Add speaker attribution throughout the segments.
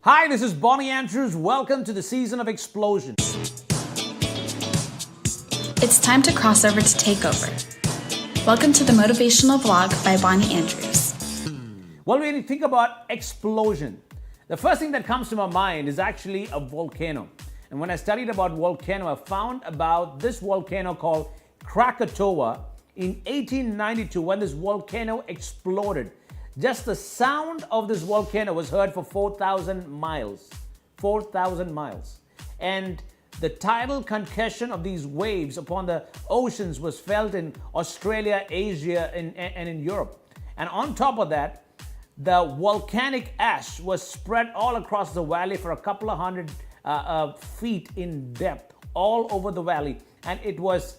Speaker 1: Hi, this is Bonnie Andrews. Welcome to the season of explosion.
Speaker 2: It's time to cross over to Takeover. Welcome to the motivational vlog by Bonnie Andrews.
Speaker 1: Well, when you think about explosion, the first thing that comes to my mind is actually a volcano. And when I studied about volcano, I found about this volcano called Krakatoa in 1892 when this volcano exploded. Just the sound of this volcano was heard for 4,000 miles. 4,000 miles. And the tidal concussion of these waves upon the oceans was felt in Australia, Asia, and in Europe. And on top of that, the volcanic ash was spread all across the valley for a couple of hundred feet in depth, all over the valley. And it was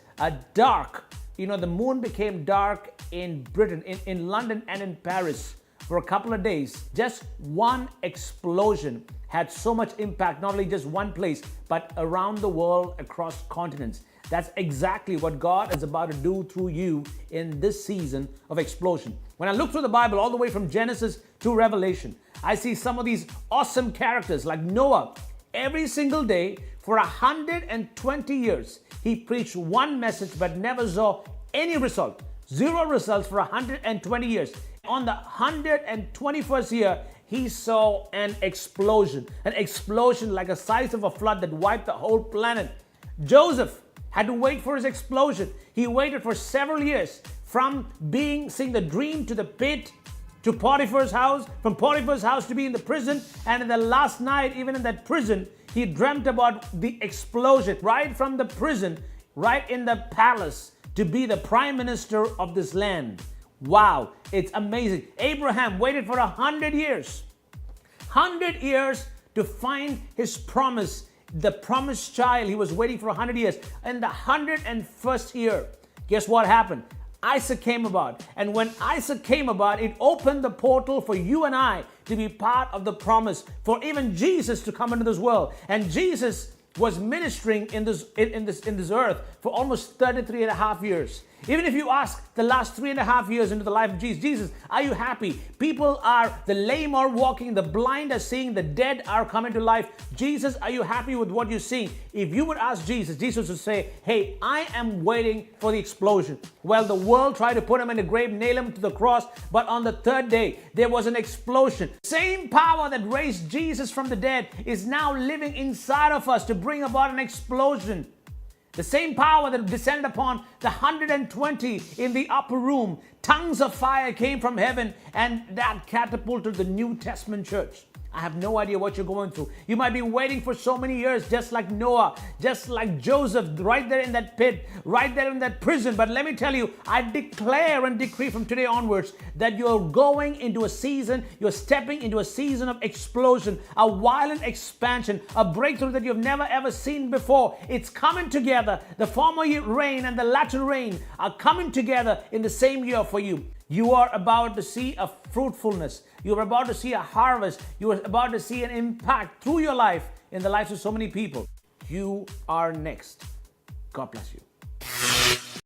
Speaker 1: dark. You know, the moon became dark in Britain, in London and in Paris for a couple of days. Just one explosion had so much impact, not only just one place, but around the world, across continents. That's exactly what God is about to do through you in this season of explosion. When I look through the Bible, all the way from Genesis to Revelation, I see some of these awesome characters like Noah. Every single day for 120 years, he preached one message but never saw any result. Zero results for 120 years. On the 121st year, he saw an explosion like the size of a flood that wiped the whole planet. Joseph had to wait for his explosion. He waited for several years from seeing the dream to the pit, to Potiphar's house, from Potiphar's house to be in the prison, and in the last night, even in that prison, he dreamt about the explosion, right from the prison, right in the palace, to be the prime minister of this land. Wow, it's amazing. Abraham waited for 100 years. 100 years to find his promise, the promised child. He was waiting for 100 years. In the 101st year, guess what happened? Isaac came about. And when Isaac came about, it opened the portal for you and I to be part of the promise, for even Jesus to come into this world. And Jesus was ministering in this earth for almost 33 and a half years. Even if you ask the last 3.5 years into the life of Jesus, are you happy? The lame are walking, the blind are seeing, the dead are coming to life. Jesus, are you happy with what you're seeing? If you would ask Jesus, Jesus would say, hey, I am waiting for the explosion. Well, the world tried to put him in a grave, nail him to the cross, but on the third day, there was an explosion. Same power that raised Jesus from the dead is now living inside of us to bring about an explosion. The same power that descended upon the 120 in the upper room, tongues of fire came from heaven, and that catapulted the New Testament church. I have no idea what you're going through. You might be waiting for so many years, just like Noah, just like Joseph, right there in that pit, right there in that prison. But let me tell you, I declare and decree from today onwards that you're going into a season, you're stepping into a season of explosion, a violent expansion, a breakthrough that you've never ever seen before. It's coming together. The former rain and the latter rain are coming together in the same year for you. You are about to see a fruitfulness. You are about to see a harvest. You are about to see an impact through your life in the lives of so many people. You are next. God bless you.